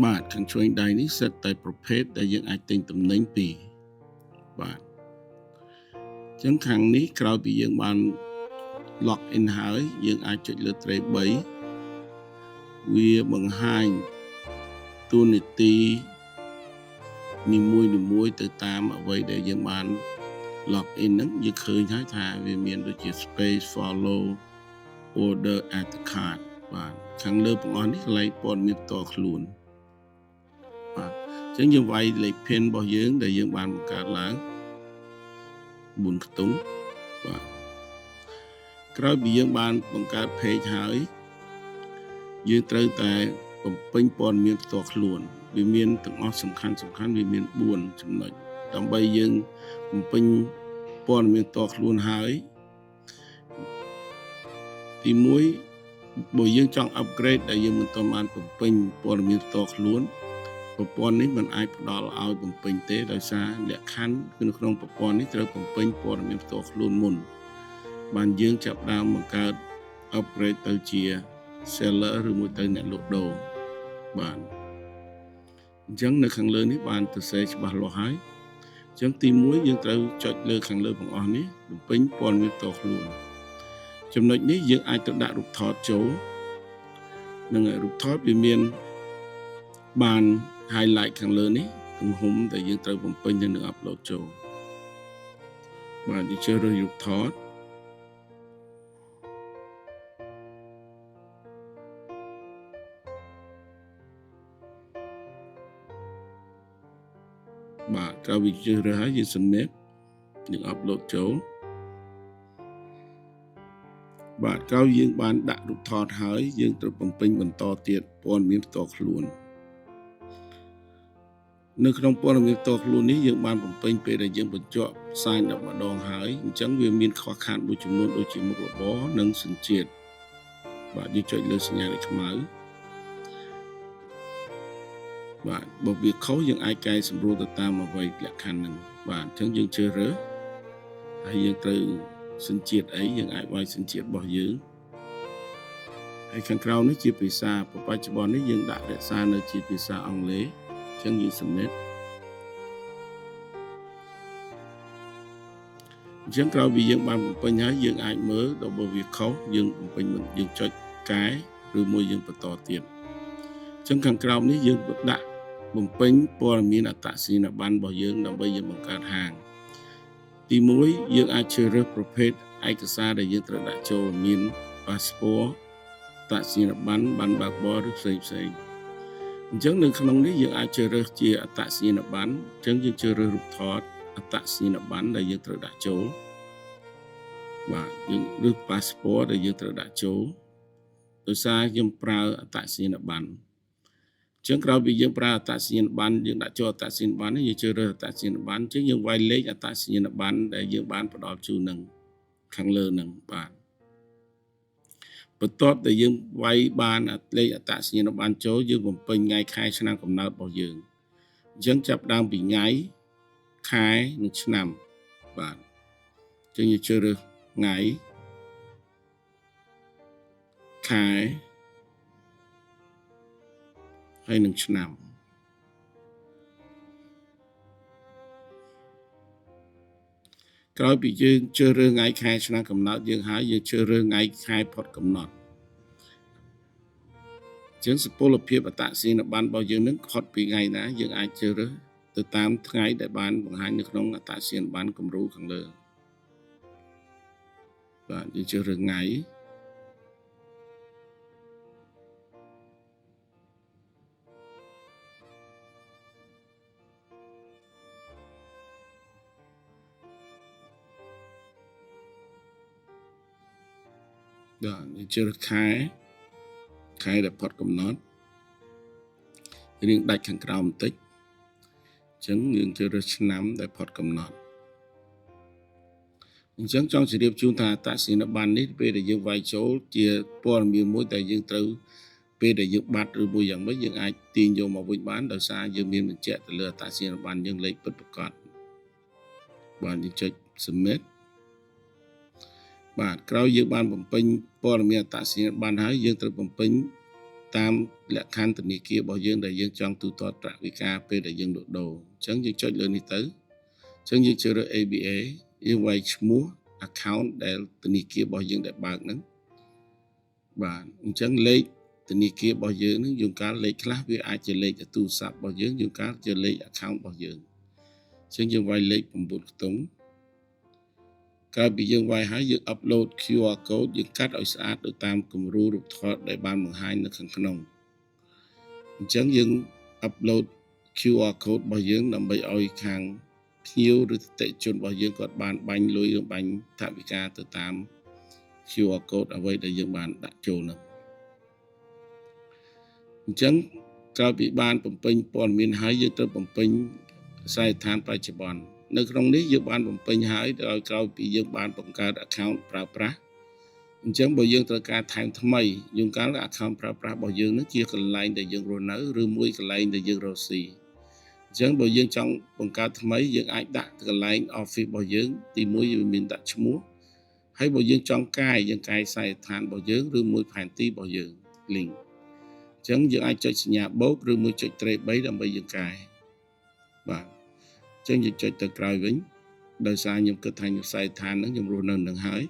បាទខាងឆ្វេងដៃនេះសិតតែប្រភេទដែលយើងអាចទិញទំនិញពីបាទអញ្ចឹងខាងនេះក្រោយពីយើងបាន log in ហើយយើងអាចចុចលើត្រី3វាបង្ហាញតួនាទីនីមួយៗទៅតាមអ្វីដែលយើងបាន log in ហ្នឹងយើងឃើញហើយថាវាមានដូចជា space follow order add to cart បាទខាងលើបងប្អូននេះកន្លែងព័ត៌មានផ្ទាល់ខ្លួនបាទអញ្ចឹងយើងវាយលេខ PIN របស់យើងដែលយើងបានបង្កើតឡើង4ខ្ទង់បាទក្រោយពីយើងបានបង្កើត page ហើយយើងត្រូវតែបំពេញព័ត៌មានផ្ទាល់ខ្លួនវាមានទាំងអស់សំខាន់វាមាន4ចំណុចដើម្បីយើងបំពេញព័ត៌មានផ្ទាល់ខ្លួនហើយទី1បើយើងចង់ upgrade ដែលយើងមិនទាន់បានបំពេញព័ត៌មានផ្ទាល់ខ្លួនប្រព័ន្ធនេះមិនអាចផ្ដល់ឲ្យបំពេញទេដោយសារលក្ខខណ្ឌគឺនៅក្នុងប្រព័ន្ធនេះត្រូវបំពេញព័ត៌មានផ្ទាល់ខ្លួនមុនបានយើងចាប់ផ្ដើមបង្កើត upgrade ទៅជា seller ឬមួយទៅអ្នកលក់ដូរបាទអញ្ចឹងនៅខាងលើនេះបានទៅសេច្បាស់លាស់ហើយអញ្ចឹងទី1យើងត្រូវចុចលើខាងលើបងប្អូននេះបំពេញព័ត៌មានផ្ទាល់ខ្លួនចំណុចនេះយើងអាចទៅដាក់រូបថតចូលនឹងរូបថតវាមានបាន highlight ខាងលើនេះទំហំដែលយើងត្រូវបំពេញនឹង upload ចូលបាទយើងជ្រើសរើសរូបថតបាទក្រោយពីជ្រើសរើសហើយយើង submit យើង upload ចូលបាទក្រោយយើងបានដាក់រូបថតហើយយើងត្រូវបំពេញបន្តទៀតព័ត៌មានផ្ទាល់ខ្លួននៅក្នុងព័ត៌មានផ្ទាល់ខ្លួននេះយើងបានបំពេញពេលដែលយើងបញ្ជាក់ sign 10ម្ដងហើយអញ្ចឹងវាមានខ្វះខាតមួយចំនួនដូចជាមុខរបរនិងសញ្ជាតិបាទយើងចុចលើសញ្ញាលេខខ្មៅបាទបើវាខុសយើងអាចកែសម្រួលទៅតាមអ្វីលក្ខខណ្ឌហ្នឹងបាទអញ្ចឹងយើងជ្រើសរើសហើយយើងត្រូវសញ្ជាតិអីយើងអាចវាយសញ្ជាតិរបស់យើងហើយខាងក្រោមនេះជាភាសាបច្ចុប្បន្ននេះយើងដាក់រក្សានៅជាភាសាអង់គ្លេសអញ្ចឹងយើង submit អញ្ចឹងក្រោយពីយើងបានបំពេញហើយយើងអាចមើលដល់បើវាខុសយើងបំពេញយើងចុចកែឬមួយយើងបន្តទៀតអញ្ចឹងខាងក្រោមនេះយើងដាក់បំពេញព័ត៌មានអត្តសញ្ញាណប័ណ្ណរបស់យើងដើម្បីយើងបង្កើតហាងទី1យើងអាចជ្រើសរើសប្រភេទឯកសារដែលយើងត្រូវដាក់ចូលមាន passport អត្តសញ្ញាណប័ណ្ណប័ណ្ណបើកបរឬផ្សេងអញ្ចឹងនៅក្នុងនេះយើងអាចជ្រើសរើសជាអត្តសញ្ញាណប័ណ្ណអញ្ចឹងយើងជ្រើសរើសរូបថតអត្តសញ្ញាណប័ណ្ណដែលយើងត្រូវដាក់ចូលបាទយើងឬ passport ដែលយើងត្រូវដាក់ចូលដោយសារខ្ញុំប្រើអត្តសញ្ញាណប័ណ្ណអញ្ចឹងក្រោយពីយើងប្រើអត្តសញ្ញាណប័ណ្ណយើងដាក់ចូលអត្តសញ្ញាណប័ណ្ណយើងជ្រើសរើសអត្តសញ្ញាណប័ណ្ណអញ្ចឹងយើងវាយលេខអត្តសញ្ញាណប័ណ្ណដែលយើងបានផ្ដល់ជូននឹងខាងលើនឹងបាទបន្ទាប់តែយើងវាយបានលេខអត្តសញ្ញាណប័ណ្ណចូលយើងបំពេញថ្ងៃខែឆ្នាំកំណើតរបស់យើងអញ្ចឹងចាប់ដើមពីថ្ងៃខែនិងឆ្នាំបាទអញ្ចឹងយើងជ្រើសរើសថ្ងៃខែហើយនឹងឆ្នាំក្រោយពីយើងជ្រើសរើសថ្ងៃខែឆ្នាំកំណើតយើងហើយយើងជ្រើសរើសថ្ងៃខែផុតកំណត់ជាងសុពលភាពអត្តសញ្ញាណប័ណ្ណរបស់យើងនឹងខុសពីថ្ងៃណាយើងអាចជ្រើសរើសទៅតាមថ្ងៃដែលបានបង្ហាញនៅក្នុងអត្តសញ្ញាណប័ណ្ណគំរូខាងលើបាទយើងជ្រើសរើសថ្ងៃបាទយើងជ្រើសរើសខែដែលផុតកំណត់រៀងដាច់ខាងក្រោមបន្តិចអញ្ចឹងយើងជ្រើសរើសឆ្នាំដែលផុតកំណត់អញ្ចឹងចង់ជម្រាបជូនថាអត្តសញ្ញាណប័ណ្ណនេះពេលដែលយើងវាយចូលជាព័ត៌មានមួយដែលយើងត្រូវពេលដែលយើងបាត់ឬមួយយ៉ាងម៉េចយើងអាចទាញយកមកវិញបានដោយសារយើងមានបញ្ជាក់ទៅលើអត្តសញ្ញាណប័ណ្ណយើងលេខពិតប្រាកដបាទយើងចុច submit បាទក្រោយយើងបានបំពេញព័ត៌មានអត្តសញ្ញាណប័ណ្ណហើយយើងត្រូវបំពេញ តាមលក្ខខណ្ឌធនាគាររបស់យើងដែលយើងចង់ទូទាត់ប្រាក់វិការពេលដែលយើងលក់ដូរអញ្ចឹងយើងចុចលើនេះទៅអញ្ចឹងយើងជ្រើសរើស ABA យើងវាយឈ្មោះ account ដែលធនាគាររបស់យើងដែលបើកហ្នឹងបាទអញ្ចឹងលេខធនាគាររបស់យើងហ្នឹងយើងកាលលេខខ្លះវាអាចជាលេខទូរស័ព្ទរបស់យើងយើងកាលជាលេខ account របស់យើងអញ្ចឹងយើងវាយលេខ9ខ្ទង់ក្រោយពីយើងវាយហើយយើង upload QR code យើងកាត់ឲ្យស្អាតទៅតាមគំរូរូបថតដែលបានបង្ហាញនៅខាងក្នុងអញ្ចឹងយើង upload QR code របស់យើងដើម្បីឲ្យខាងភ្ញៀវឬអតិថិជនរបស់យើងគាត់បានបាញ់លុយឬបាញ់ថវិកាទៅតាម QR code អ្វីដែលយើងបានដាក់ចូលនោះអញ្ចឹងក្រោយពីបានបំពេញព័ត៌មានហើយយើងត្រូវបំពេញខ្សែដ្ឋានបច្ចុប្បន្ននៅក្នុងនេះយើងបានបំពេញហើយដោយក្រោយពីយើងបានបង្កើត account ប្រើប្រាស់អញ្ចឹងបើយើងត្រូវការថែមថ្មីយើងកាល account ប្រើប្រាស់របស់យើងនឹងជាកន្លែងដែលយើងរស់នៅឬមួយកន្លែងដែលយើងរកស៊ីអញ្ចឹងបើយើងចង់បង្កើតថ្មីយើងអាចដាក់កន្លែង office របស់យើងទី1យើងមានដាក់ឈ្មោះហើយបើយើងចង់កាយយើងកាយខ្សែដ្ឋានរបស់យើងឬមួយផែនទីរបស់យើង link អញ្ចឹងយើងអាចចុចសញ្ញាបូកឬមួយចុចត្រេ3ដើម្បីយើងកាយបាទអញ្ចឹងយើងចុចទៅក្រោយវិញដោយសារខ្ញុំគិតថាខ្សែដ្ឋានហ្នឹងខ្ញុំរស់នៅនឹងហើយ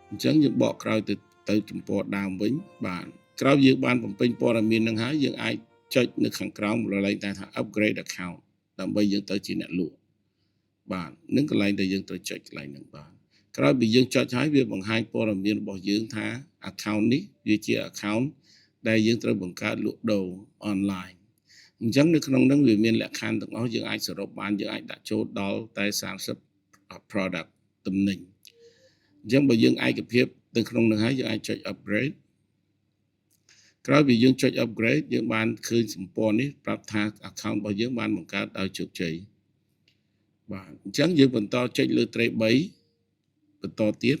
អញ្ចឹងយើងបកក្រោយទៅទំព័រដើមវិញបាទក្រោយយើងបានបំពេញព័ត៌មាននឹងហើយយើងអាចចុចនៅខាងក្រោមរលែងតែថា upgrade account ដើម្បីយើងទៅជាអ្នកលក់បាទនឹងកន្លែងដែលយើងត្រូវចុចកន្លែងហ្នឹងបាទក្រោយពីយើងចុចហើយវាបង្ហាញព័ត៌មានរបស់យើងថា account នេះវាជា account ដែលយើងត្រូវបង្កើតលក់ដូរ online អញ្ចឹងនៅក្នុងហ្នឹងវាមានលក្ខខណ្ឌទាំងអស់យើងអាចសរុបបានយើងអាចដាក់ចូលដល់តែ30 product ទំនិញអញ្ចឹងបើយើងឯកភាពទៅក្នុងហ្នឹងហើយយើងអាចចុច upgrade ក្រោយពីយើងចុច upgrade យើងបានឃើញសម្ព័ន្ធនេះប្រាប់ថា account របស់យើងបានបង្កើតដោយជោគជ័យបាទអញ្ចឹងយើងបន្តចុចលើត្រេ3បន្តទៀត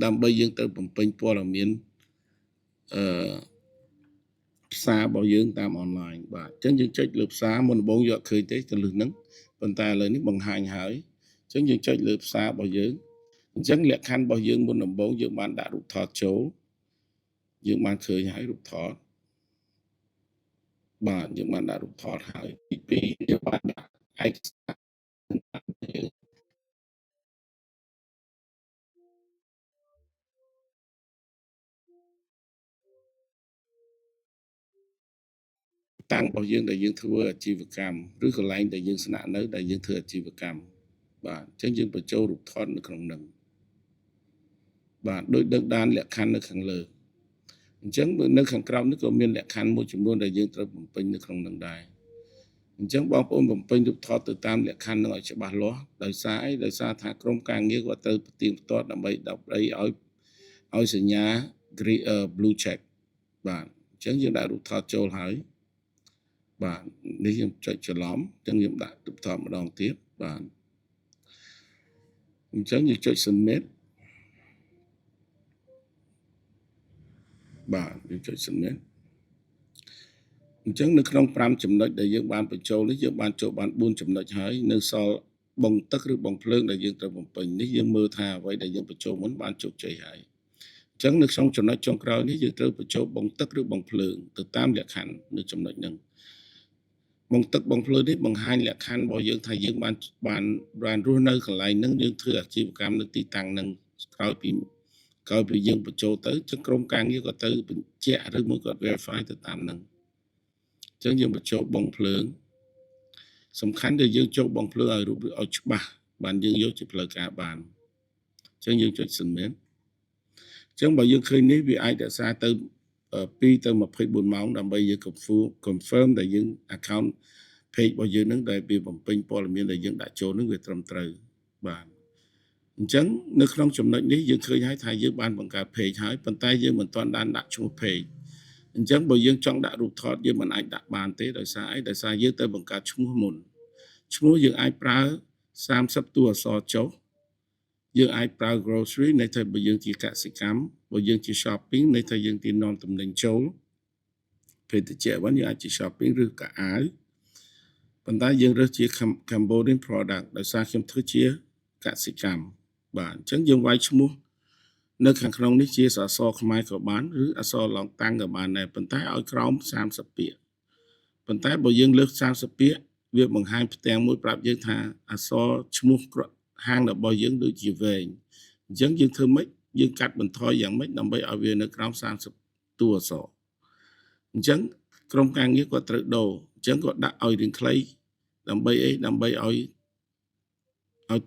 ដើម្បីយើងទៅបំពេញព័ត៌មានផ្សាររបស់យើងតាមអនឡាញបាទអញ្ចឹងយើងចុចលើផ្សារមុនដំបូងយកឃើញទេទៅលើហ្នឹងប៉ុន្តែឥឡូវនេះបង្ហាញហើយអញ្ចឹងយើងចុចលើផ្សាររបស់យើងអញ្ចឹងលក្ខខណ្ឌរបស់យើងមុនដំបូងយើងបានដាក់រូបថតចូលយើងបានឃើញហើយរូបថតបាទយើងបានដាក់រូបថតហើយទី2យើងបានដាក់ឯកសារតាំងរបស់យើងដែលយើងធ្វើអាជីវកម្មឬកន្លែងដែលយើងស្នាក់នៅដែលយើងធ្វើអាជីវកម្មបាទអញ្ចឹងយើងបញ្ចូលរូបថតនៅក្នុងហ្នឹងបាទដោយដឹកដានលក្ខខណ្ឌនៅខាងលើអញ្ចឹងនៅខាងក្រោមនេះក៏មានលក្ខខណ្ឌមួយចំនួនដែលយើងត្រូវបំពេញនៅក្នុងហ្នឹងដែរអញ្ចឹងបងប្អូនបំពេញរូបថតទៅតាមលក្ខខណ្ឌនឹងឲ្យច្បាស់លាស់ដោយសារថាក្រុមការងារគាត់ត្រូវផ្ទៀងផ្ទាត់ដើម្បីឲ្យសញ្ញា blue check បាទអញ្ចឹងយើងដាក់រូបថតចូលហើយបាទនេះខ្ញុំចុចច្រឡំអញ្ចឹងខ្ញុំដាក់រូបថតម្ដងទៀតបាទអញ្ចឹងយើងចុច submit បាទយើងចុច submit អញ្ចឹងនៅក្នុង5ចំណុចដែលយើងបានបញ្ចូលនេះយើងបានចូលបាន4ចំណុចហើយនៅសល់បង់ទឹកឬបង់ភ្លើងដែលយើងត្រូវបំពេញនេះយើងមើលថាអ្វីដែលយើងបញ្ចូលមុនបានជោគជ័យហើយអញ្ចឹងនៅក្នុងចំណុចចុងក្រោយនេះយើងត្រូវបញ្ចូលបង់ទឹកឬបង់ភ្លើងទៅតាមលក្ខខណ្ឌនៅចំណុចហ្នឹងបង់ទឹកបង់ភ្លើងនេះបង្ហាញលក្ខខណ្ឌរបស់យើងថាយើងបានរស់នៅកន្លែងហ្នឹងយើងធ្វើអាជីវកម្មនៅទីតាំងហ្នឹងក្រោយពីយើងបញ្ចូលទៅចឹងក្រុមការងារក៏ទៅបញ្ជាក់ឬមួយក៏ verify ទៅតាមហ្នឹងអញ្ចឹងយើងបញ្ចូលបង់ភ្លើងសំខាន់ដែលយើងចូលបង់ភ្លើងឲ្យឲ្យច្បាស់បានយើងយកជាផ្លូវការបានអញ្ចឹងយើងចុច submit អញ្ចឹងបើយើងឃើញនេះវាអាចរក្សាទៅ2ទៅ24ម៉ោងដើម្បីយើង confirm ដែលយើង account page របស់យើងនឹងដែលវាបំពេញព័ត៌មានដែលយើងដាក់ចូលនឹងវាត្រឹមត្រូវបាទអញ្ចឹងនៅក្នុងចំណុចនេះយើងឃើញហើយថាយើងបានបង្កើត page ហើយប៉ុន្តែយើងមិនទាន់បានដាក់ឈ្មោះ page អញ្ចឹងបើយើងចង់ដាក់រូបថតយើងមិនអាចដាក់បានទេដោយសារអីដោយសារយើងទៅបង្កើតឈ្មោះមុនឈ្មោះយើងអាចប្រើ30តួអក្សរចុះយើងអាចប្រើ grocery ន័យថាបើយើងជាកសិកម្មបើយើងជា shopping ន័យថាយើងទីនាំទំនិញចូលភេទជ្ជៈវិញយើងអាចជា shopping ឬក៏អាវប៉ុន្តែយើងរើសជា Cambodian product ដោយសារខ្ញុំធ្វើជាកសិកម្មបាទអញ្ចឹងយើងវាយឈ្មោះ នៅខាងក្នុងនេះជាអក្សរខ្មែរក៏បានឬអក្សរឡងតាំងក៏បានដែរប៉ុន្តែឲ្យក្រោម30ពាក្យប៉ុន្តែបើយើងលើក30ពាក្យវាបង្ហាញផ្ទាំងមួយប្រាប់យើងថាអក្សរឈ្មោះហាងរបស់យើងដូចជាវែងអញ្ចឹងយើងធ្វើម៉េចយើងកាត់បន្ថយយ៉ាងម៉េចដើម្បីឲ្យវានៅក្រោម30តួអក្សរអញ្ចឹងក្រុមការងារគាត់ត្រូវដូរអញ្ចឹងគាត់ដាក់ឲ្យរៀងខ្លីដើម្បីអីដើម្បីឲ្យ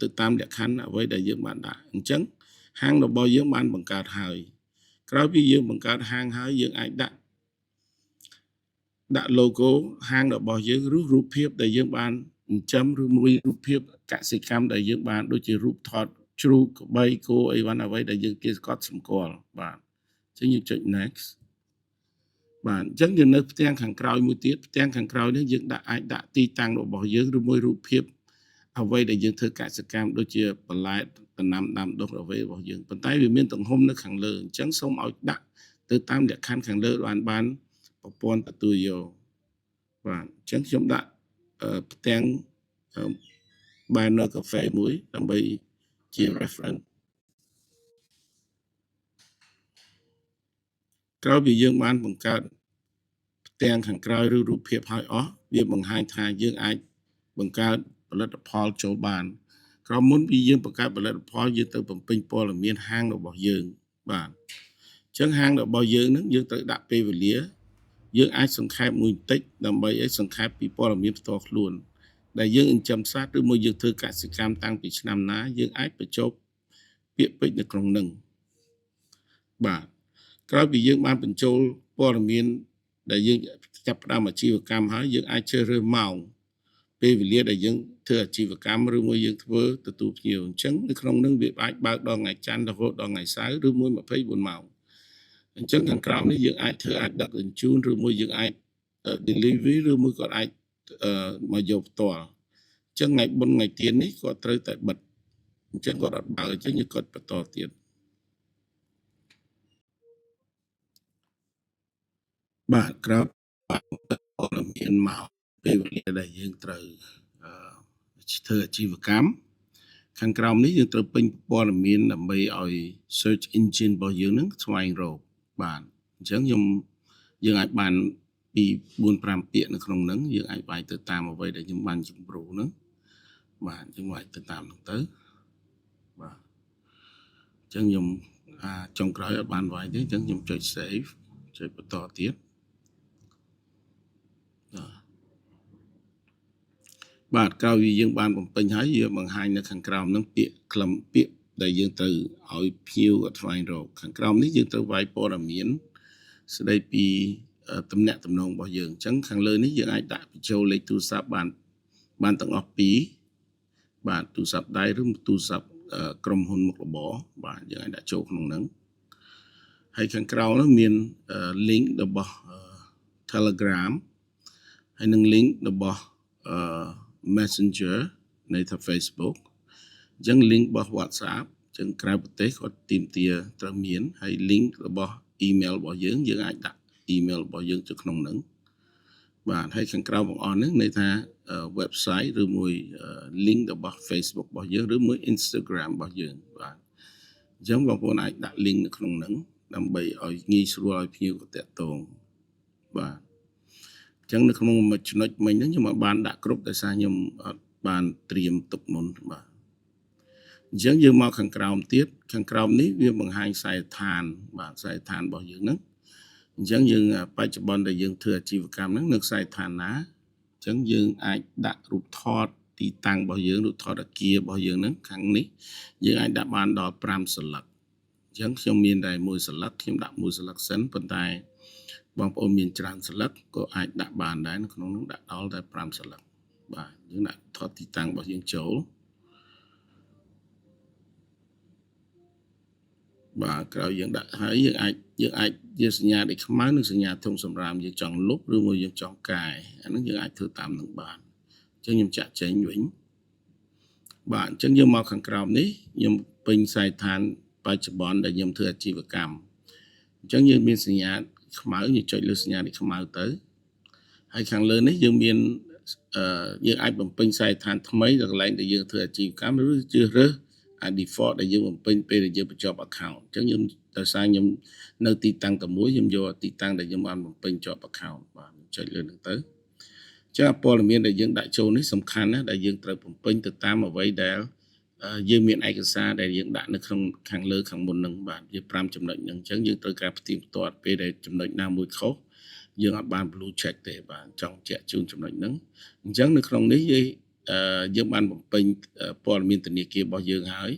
ទៅតាមលក្ខខណ្ឌអ្វីដែលយើងបានដាក់អញ្ចឹងហាងរបស់យើងបានបង្កើតហើយក្រោយពីយើងបង្កើតហាងហើយយើងអាចដាក់ logo ហាងរបស់យើងឬរូបភាពដែលយើងបានចិញ្ចឹមឬមួយរូបភាពកសិកម្មដែលយើងបានដូចជារូបថតជ្រូកក្របីគោអីវ៉ាន់អ្វីដែលយើងគេស្គាល់សម្គាល់បាទអញ្ចឹងយើងចុច next បាទអញ្ចឹងយើងនៅផ្ទាំងខាងក្រោយមួយទៀតផ្ទាំងខាងក្រោយនេះយើងអាចដាក់ទីតាំងរបស់យើងឬមួយរូបភាពអ្វីដែលយើងធ្វើកសិកម្មដូចជាបន្លែដំណាំដាំដុះអ្វីរបស់យើងប៉ុន្តែវាមានទំហំនៅខាងលើអញ្ចឹងសូមឲ្យដាក់ទៅតាមលក្ខខណ្ឌខាងលើបានប្រព័ន្ធទទួលយកបាទអញ្ចឹងខ្ញុំដាក់ផ្ទាំងbanner cafe មួយដើម្បីជា reference ក្រោយពីយើងបានបង្កើតផ្ទាំងខាងក្រោយឬរូបភាពឲ្យអស់វាបង្ហាញថាយើងអាចបង្កើតផលិតផលចូលបានក្រោយមុនពីយើងបង្កើតផលិតផលយើងទៅបំពេញព័ត៌មានហាងរបស់យើងបាទអញ្ចឹងហាងរបស់យើងនឹងយើងត្រូវដាក់ពេលវេលាយើងអាចសង្ខេបមួយបន្តិចដើម្បីឲ្យសង្ខេបពីព័ត៌មានផ្ទាល់ខ្លួនដែលយើងចិញ្ចឹមសត្វឬមួយយើងធ្វើកសិកម្មតាំងពីឆ្នាំណាយើងអាចបញ្ចូលពាក្យពេចន៍នៅក្នុងនឹងបាទក្រោយពីយើងបានបញ្ចូលព័ត៌មានដែលយើងចាប់ផ្ដើមអាជីវកម្មហើយយើងអាចជ្រើសរើសម៉ោងពេលវេលាដែលយើងធ្វើអាជីវកម្មឬមួយយើងធ្វើទទួលភ្ញៀវអញ្ចឹងនៅក្នុងនឹងវាអាចបើកដល់ថ្ងៃច័ន្ទរហូតដល់ថ្ងៃសៅរ៍ឬមួយ24ម៉ោងអញ្ចឹងខាងក្រោមនេះយើងអាចធ្វើអាចដឹកជញ្ជូនឬមួយយើងអាច delivery ឬមួយក៏អាចមកយកផ្ទាល់អញ្ចឹងថ្ងៃបុណ្យថ្ងៃទាននេះគាត់ត្រូវតែបិទអញ្ចឹងគាត់អត់បើកអញ្ចឹងយើងគាត់បន្តទៀតបាទក្រោយព័ត៌មានមកពេលវេលាដែលយើងត្រូវធ្វើអាជីវកម្មខាងក្រោមនេះយើងត្រូវពេញព័ត៌មានដើម្បីឲ្យ search engine របស់យើងនឹងស្វែងរកបាទអញ្ចឹងយើងអាចបានពី4-5ពាក្យនៅក្នុងហ្នឹងយើងអាចវាយទៅតាមអ្វីដែលខ្ញុំបានជំរុញហ្នឹងបាទយើងវាយទៅតាមហ្នឹងទៅបាទអញ្ចឹងខ្ញុំចុងក្រោយអត់បានវាយទេអញ្ចឹងខ្ញុំចុច save ចុចបន្តទៀតបាទក្រោយពីយើងបានបំពេញហើយយើងបង្ហាញនៅខាងក្រោមហ្នឹងពាក្យខ្លឹមពាក្យដែលយើងត្រូវឲ្យភ្ញៀវស្វែងរកខាងក្រោមនេះយើងត្រូវវាយព័ត៌មានស្ដីពីទំនាក់ទំនងរបស់យើងអញ្ចឹងខាងលើនេះយើងអាចដាក់បញ្ចូលលេខទូរស័ព្ទបានទាំងអស់ពីរបាទទូរស័ព្ទដៃឬទូរស័ព្ទក្រុមហ៊ុនមុខរបរបាទយើងអាចដាក់ចូលក្នុងហ្នឹងហើយខាងក្រោមនោះមាន link របស់ Telegram ហើយនឹង link របស់ Messenger នៃថា Facebook អញ្ចឹង link របស់ WhatsApp អញ្ចឹងក្រៅប្រទេសគាត់ទាមទារត្រូវមានហើយ link របស់ email របស់យើងអាចដាក់ email របស់យើងទៅក្នុងហ្នឹងបាទហើយខាងក្រៅបងប្អូនហ្នឹងន័យថា website ឬមួយ link របស់ Facebook របស់យើងឬមួយ Instagram របស់យើងបាទអញ្ចឹងបងប្អូនអាចដាក់ link នៅក្នុងហ្នឹងដើម្បីឲ្យងាយស្រួលឲ្យភ្ញៀវតាក់ទងបាទអញ្ចឹងនៅក្នុងមួយចំណុចមិញហ្នឹងខ្ញុំអត់បានដាក់គ្រប់ដោយសារខ្ញុំអត់បានត្រៀមទុកមុនបាទអញ្ចឹងយើងមកខាងក្រោមទៀតខាងក្រោមនេះវាបង្ហាញខ្សែដ្ឋានបាទខ្សែដ្ឋានរបស់យើងហ្នឹងអញ្ចឹងយើងបច្ចុប្បន្នដែលយើងធ្វើអាជីវកម្មហ្នឹងនៅខ្សែដ្ឋានណាអញ្ចឹងយើងអាចដាក់រូបថតទីតាំងរបស់យើងរូបថតអគាររបស់យើងហ្នឹងខាងនេះយើងអាចដាក់បានដល់5សន្លឹកអញ្ចឹងខ្ញុំមានតែ1សន្លឹកខ្ញុំដាក់1សន្លឹកសិនប៉ុន្តែបងប្អូនមានច្រើនសន្លឹកក៏អាចដាក់បានដែរនៅក្នុងនោះដាក់ដល់តែ5សន្លឹកបាទយើងដាក់ថតទីតាំងរបស់យើងចូលបាទក្រោយយើងដាក់ហើយយើងអាចយកសញ្ញាដូចខ្មៅនិងសញ្ញាធំសម្រាមយើងចង់លុបឬមួយយើងចង់កែអាហ្នឹងយើងអាចធ្វើតាមនឹងបានអញ្ចឹងខ្ញុំចាក់ចេញវិញបាទអញ្ចឹងយើងមកខាងក្រោមនេះខ្ញុំពេញខ្សែដ្ឋានបច្ចុប្បន្នដែលខ្ញុំធ្វើអាជីវកម្មអញ្ចឹងយើងមានសញ្ញាខ្មៅយើងចុចលើសញ្ញានេះខ្មៅទៅហើយខាងលើនេះយើងមានយើងអាចបំពេញខ្សែដ្ឋានថ្មីដល់កន្លែងដែលយើងធ្វើអាជីវកម្មឬជ្រើសរើស default ដែលយើងបំពេញពេលដែលយើងបញ្ចប់ account អញ្ចឹងខ្ញុំដោយសារខ្ញុំនៅទីតាំងតែមួយខ្ញុំយកទីតាំងដែលខ្ញុំបានបំពេញជាប់ account បាទចុចលើហ្នឹងទៅចាព័ត៌មានដែលយើងដាក់ចូលនេះសំខាន់ណាស់ដែលយើងត្រូវបំពេញទៅតាមអ្វីដែលយើងមានឯកសារដែលយើងដាក់នៅក្នុងខាងលើខាងមុនហ្នឹងបាទវា5ចំណុចហ្នឹងអញ្ចឹងយើងត្រូវការផ្ទៀងផ្ទាត់ពេលដែលចំណុចណាមួយខុសយើងអត់បាន blue check ទេបាទចង់ជែកជូនចំណុចហ្នឹងអញ្ចឹងនៅក្នុងនេះយើងបានបំពេញព័ត៌មានធនាគាររបស់យើងហើយ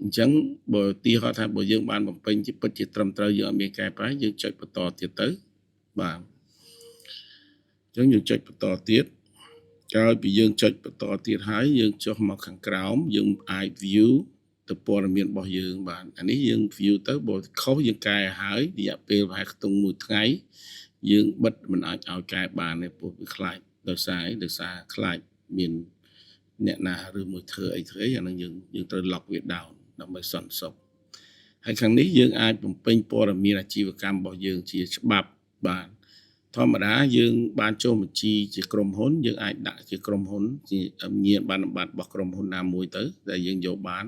អញ្ចឹងបើទីហោថាបើយើងបានបំពេញជាពិតជាត្រឹមត្រូវយើងអត់មានកែប្រែយើងចុចបន្តទៀតទៅបាទអញ្ចឹងយើងចុចបន្តទៀតក្រោយពីយើងចុចបន្តទៀតហើយយើងចុះមកខាងក្រោមយើងអាច view ទៅព័ត៌មានរបស់យើងបាទអានេះយើង view ទៅបើខុសយើងកែហើយរយៈពេលប្រហែលខ្ទង់1ថ្ងៃយើងបិទមិនអាចឲ្យកែបានទេព្រោះវាខ្លាចដោយសារខ្លាចមានអ្នកណាឬមួយធ្វើអីអានឹងយើងត្រូវ lock វា down ដើម្បីសន្តិសុខហើយខាងនេះយើងអាចបំពេញព័ត៌មានអាជីវកម្មរបស់យើងជាច្បាប់បាទធម្មតាយើងបានចូលបញ្ជីជាក្រុមហ៊ុនយើងអាចដាក់ជាក្រុមហ៊ុនជាងារបានបត្តិរបស់ក្រុមហ៊ុនណាមួយទៅដែលយើងយកបាន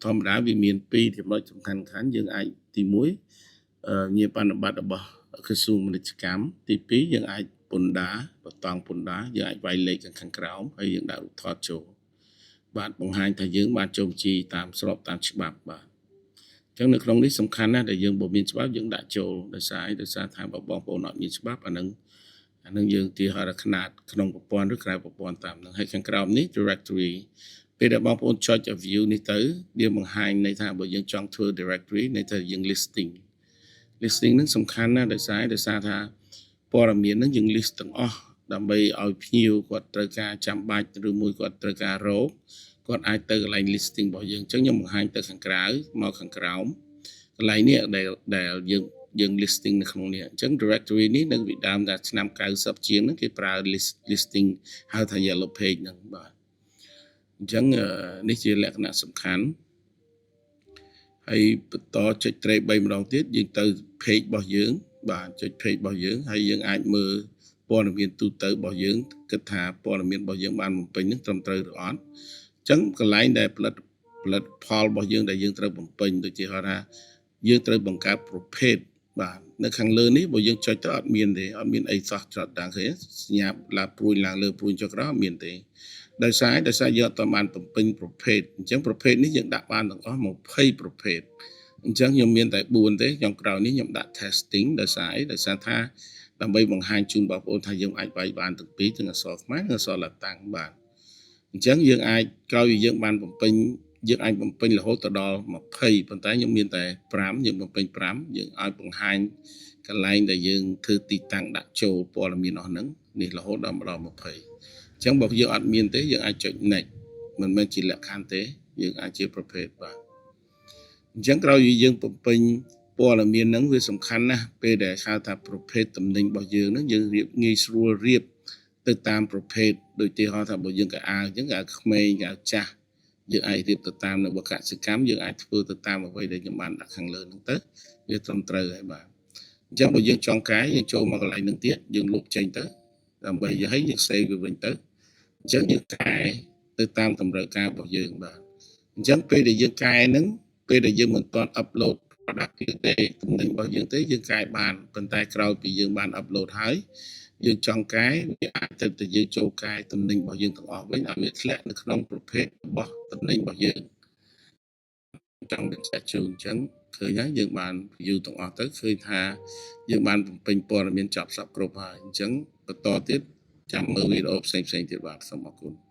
ធម្មតាវាមាន2ចំណុចសំខាន់យើងអាចទី1ងារបានបត្តិរបស់ក្រសួងពាណិជ្ជកម្មទី2យើងអាចពន្ធដារបតង់ពន្ធដាយើងអាចវាយលេខខាងក្រោមហើយយើងដាក់រូបថតចូលបាទបង្ហាញថាយើងបានចូលបញ្ជីតាមស្របតាមច្បាប់បាទអញ្ចឹងនៅក្នុងនេះសំខាន់ណាស់ដែលយើងបើមានច្បាប់យើងដាក់ចូលដោយសារថាបងប្អូនអត់មានច្បាប់អានឹងយើងទីហោរຂະຫນາດក្នុងប្រព័ន្ធឬក្រៅប្រព័ន្ធតាមនឹងហើយខាងក្រោមនេះ directory ពេលដែលបងប្អូនចុច view នេះទៅវាបង្ហាញន័យថាបើយើងចង់ធ្វើ directory ន័យថាយើង listing ហ្នឹងសំខាន់ណាស់ដោយសារថាព័ត៌មានហ្នឹងយើង list ទាំងអស់ដើម្បីឲ្យភ្ញៀវគាត់ត្រូវការចាំបាច់ឬមួយគាត់ត្រូវការរកគាត់អាចទៅកន្លែង listing របស់យើងអញ្ចឹងខ្ញុំបង្ហាញទៅខាងក្រៅមកខាងក្រោមកន្លែងនេះដែលយើង listing នៅក្នុងនេះអញ្ចឹង directory នេះនៅពីដើមតែឆ្នាំ90ជាងហ្នឹងគេប្រើ listing ហៅថា yellow page ហ្នឹងបាទអញ្ចឹងនេះជាលក្ខណៈសំខាន់ហើយបន្តចុចត្រេក3ម្ដងទៀតយើងទៅ page របស់យើងបាទចុច page របស់យើងហើយយើងអាចមើលព័ត៌មានទូទៅរបស់យើងគិតថាព័ត៌មានរបស់យើងបានបំពេញនឹងត្រឹមត្រូវឬអត់អញ្ចឹងកន្លែងដែលផលិតផលរបស់យើងដែលយើងត្រូវបំពេញដូចជាថាយើងត្រូវបង្កើតប្រភេទបាទនៅខាងលើនេះបើយើងចុចទៅអត់មានទេអត់មានអីសោះចត់ដល់ឃើញសញ្ញាឡាព្រួយឡើងលើព្រួយចុះក្រោមអត់មានទេដោយសារយើងអត់បានបំពេញប្រភេទអញ្ចឹងប្រភេទនេះយើងដាក់បានទាំងអស់20ប្រភេទអញ្ចឹងខ្ញុំមានតែ4ទេខ្ញុំក្រោយនេះខ្ញុំដាក់ testing ដោយសារថាដើម្បីបង្ហាញជូនបងប្អូនថាយើងអាចវាយបានទាំងពីរទាំងអក្សរខ្មែរនិងអក្សរឡាតាំងបាទអញ្ចឹងយើងអាចក្រោយពីយើងបានបំពេញយើងអាចបំពេញរហូតដល់20ប៉ុន្តែខ្ញុំមានតែ5យើងបំពេញ5យើងឲ្យបង្ហាញកន្លែងដែលយើងធ្វើទីតាំងដាក់ចូលព័ត៌មានអស់ហ្នឹងនេះរហូតដល់20អញ្ចឹងបើយើងអត់មានទេយើងអាចចុច next មិនមែនជាលក្ខខណ្ឌទេយើងអាចជាប្រភេទបាទអញ្ចឹងក្រោយពីយើងបំពេញព័ត៌មានហ្នឹងវាសំខាន់ណាស់ពេលដែលហៅថាប្រភេទតំណែងរបស់យើងហ្នឹងយើងរៀបងាយស្រួលរៀបទៅតាមប្រភេទដូចទីហោថាបើយើងកៅអៅអញ្ចឹងកៅក្មេងកៅចាស់យើងអាចរៀបទៅតាមនៅបកសិកម្មយើងអាចធ្វើទៅតាមអ្វីដែលខ្ញុំបានដាក់ខាងលើហ្នឹងទៅវាត្រឹមត្រូវហើយបាទអញ្ចឹងបើយើងចង់កែយើងចូលមកកន្លែងហ្នឹងទៀតយើងលុបចេញទៅដើម្បីឲ្យយើង save វាវិញទៅអញ្ចឹងយើងកែទៅតាមតម្រូវការរបស់យើងបាទអញ្ចឹងពេលដែលយើងកែហ្នឹងពេលដែលយើងមិនទាន់ upload product ទេតំណែងរបស់យើងទេយើងកែបានប៉ុន្តែក្រោយពីយើងបាន upload ហើយយើងចង់កែវាអាចទៅយើងចូលកែតំណែងរបស់យើងទាំងអស់វិញឲ្យវាធ្លាក់នៅក្នុងប្រភេទរបស់តំណែងរបស់យើងចង់បញ្ជាក់ជូនអញ្ចឹងឃើញហើយយើងបាន view ទាំងអស់ទៅឃើញថាយើងបានបំពេញព័ត៌មានចប់សពគ្រប់ហើយអញ្ចឹងបន្តទៀតចាំមើលវីដេអូផ្សេងទៀតបាទសូមអរគុណ